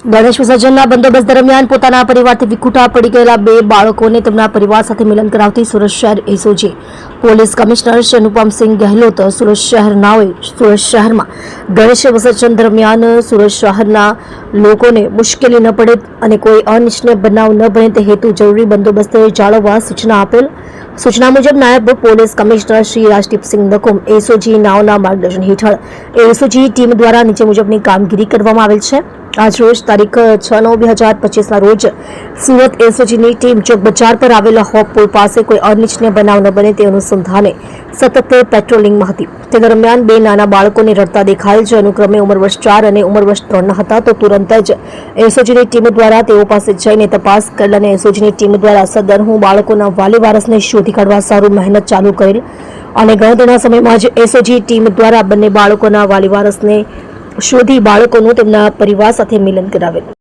ગણેશ વિસર્જનના બંદોબસ્ત દરમિયાન પોતાના પરિવારથી વિખૂટા પડી ગયેલા બે બાળકોને તેમના પરિવાર સાથે મિલન કરાવતી સુરત શહેર SOG police commissioner Shri Anupamsinh Gahlot Surat શહેરનાઓએ સુરત શહેરમાં ગણેશ વિસર્જન દરમિયાન સુરત શહેરના લોકોને મુશ્કેલી ન પડે અને કોઈ અનિચ્છનીય બનાવ ન બને તે હેતુ જરૂરી બંદોબસ્ત જાળવવા સૂચના આપેલ। સૂચના મુજબ નાયબ police commissioner Shri Rajdeepsinh Nakum SOG નાઓના માર્ગદર્શન હેઠળ એસઓજી ટીમ દ્વારા નીચે મુજબની કામગીરી કરવામાં આવેલ છે। आज रोज तारीख 6/9/2025 रोज सूरत एसओजीनी टीम चौक बजार पर आवेला होप पुल पास कोई अनिच्छनीय बनाव न बने ते अनुसंधाने सतत पेट्रोलिंग में हती। ते दरमियान बे नाना बाळकोने रडता देखायल जे अनुक्रमे उमर वर्ष 4 અને उमर वर्ष 3 ना हता। तो तुरंत ज एसओजीनी टीम द्वारा तेओ पासे जईने तपास करेल અને एसओजीनी टीम द्वारा सदर હું બાળકોના વાલી વારસને શોધી કાઢવા સારું મહેનત ચાલુ કરેલ અને ગણતરીના સમયમાં જ એસઓજી ટીમ દ્વારા બંને બાળકોના વાલી વારસને શોધી બાળકોનું તેમના પરિવાર સાથે મિલન કરાવેલ।